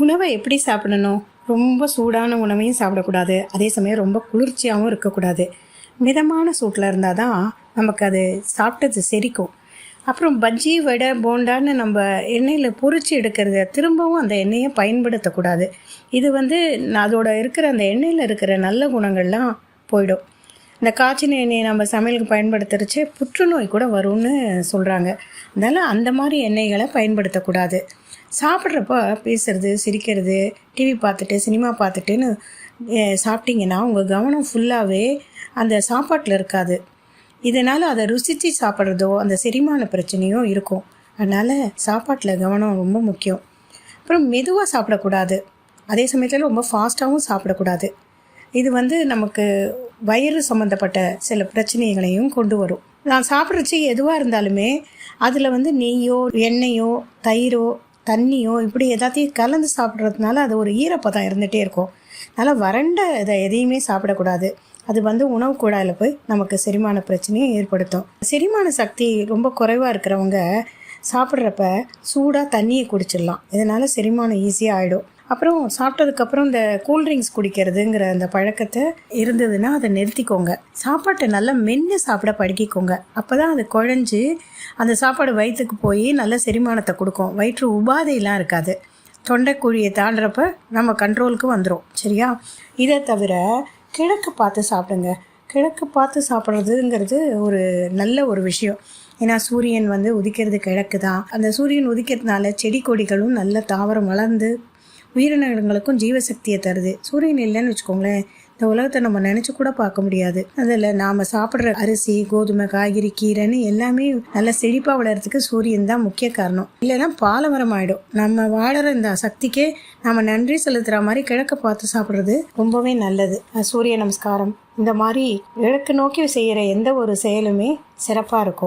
உணவை எப்படி சாப்பிடணும்? ரொம்ப சூடான உணவையும் சாப்பிடக்கூடாது. அதே சமயம் ரொம்ப குளிர்ச்சியாகவும் இருக்கக்கூடாது. மிதமான சூட்டில் இருந்தால் தான் நமக்கு அது சாப்பிட்டது செரிக்கும். அப்புறம் பஜ்ஜி, வடை, போண்டான்னு நம்ம எண்ணெயில் பொரிச்சு எடுக்கிறத திரும்பவும் அந்த எண்ணெயை பயன்படுத்தக்கூடாது. இது அதோட இருக்கிற அந்த எண்ணெயில் இருக்கிற நல்ல குணங்கள்லாம் போயிடும். இந்த காய்ச்சின எண்ணெயை நம்ம சமையலுக்கு பயன்படுத்துறச்சு புற்றுநோய் கூட வரும்னு சொல்கிறாங்க. அதனால் அந்த மாதிரி எண்ணெய்களை பயன்படுத்தக்கூடாது. சாப்பிட்றப்ப பேசுகிறது, சிரிக்கிறது, டிவி பார்த்துட்டு, சினிமா பார்த்துட்டுன்னு சாப்பிட்டிங்கன்னா உங்கள் கவனம் ஃபுல்லாகவே அந்த சாப்பாட்டில் இருக்காது. இதனால் அதை ருசித்து சாப்பிட்றதோ அந்த செரிமான பிரச்சனையோ இருக்கும். அதனால் சாப்பாட்டில் கவனம் ரொம்ப முக்கியம். அப்புறம் மெதுவாக சாப்பிடக்கூடாது. அதே சமயத்தில் ரொம்ப ஃபாஸ்ட்டாகவும் சாப்பிடக்கூடாது. இது நமக்கு வயிறு சம்மந்தப்பட்ட சில பிரச்சனைகளையும் கொண்டு வரும். நான் சாப்பிட்றச்சு எதுவாக இருந்தாலுமே அதில் நெய்யோ, எண்ணெயோ, தயிரோ, தண்ணியோ இப்படி எல்லாத்தையும் கலந்து சாப்பிட்றதுனால அது ஒரு ஈரப்பதம் இருந்துகிட்டே இருக்கும். அதனால் வறண்ட இதை எதையுமே சாப்பிடக்கூடாது. அது உணவு குழாயில் போய் நமக்கு செரிமான பிரச்சனையை ஏற்படுத்தும். செரிமான சக்தி ரொம்ப குறைவாக இருக்கிறவங்க சாப்பிட்றப்ப சூடாக தண்ணியை குடிச்சிடலாம். இதனால் செரிமானம் ஈஸியாக ஆகிடும். அப்புறம் சாப்பிட்டதுக்கப்புறம் இந்த கூல்ட்ரிங்க்ஸ் குடிக்கிறதுங்கிற அந்த பழக்கத்தை இருந்ததுன்னா அதை நிறுத்திக்கோங்க. சாப்பாட்டை நல்லா மென்று சாப்பிட பழகிக்கோங்க. அப்போ தான் அது குழஞ்சி அந்த சாப்பாடு வயிற்றுக்கு போய் நல்ல செரிமானத்தை கொடுக்கும். வயிற்று உபாதையெல்லாம் இருக்காது. தொண்டைக்குழியை தாண்டுறப்ப நம்ம கண்ட்ரோலுக்கு வந்துடும். சரியா? இதை தவிர கிழக்கு பார்த்து சாப்பிடுங்க. கிழக்கு பார்த்து சாப்பிட்றதுங்கிறது ஒரு நல்ல ஒரு விஷயம். ஏன்னா சூரியன் உதிக்கிறது கிழக்கு தான். அந்த சூரியன் உதிக்கிறதுனால செடி கொடிகளும் நல்ல தாவரம் வளர்ந்து உயிரினங்களுக்கும் ஜீவசக்தியை தருது. சூரியன் இல்லைன்னு வச்சுக்கோங்களேன், இந்த உலகத்தை நம்ம நினச்சி கூட பார்க்க முடியாது. அதில் நாம் சாப்பிட்ற அரிசி, கோதுமை, காய்கறி, கீரைன்னு எல்லாமே நல்லா செழிப்பாக வளர்கிறதுக்கு சூரியன் தான் முக்கிய காரணம். இல்லைன்னா பாலமரம் ஆகிடும். நம்ம வாழற இந்த சக்திக்கே நம்ம நன்றி செலுத்துகிற மாதிரி கிழக்க பார்த்து சாப்பிட்றது ரொம்பவே நல்லது. சூரிய நமஸ்காரம் இந்த மாதிரி கிழக்கு நோக்கி செய்கிற எந்த ஒரு செயலுமே சிறப்பாக இருக்கும்.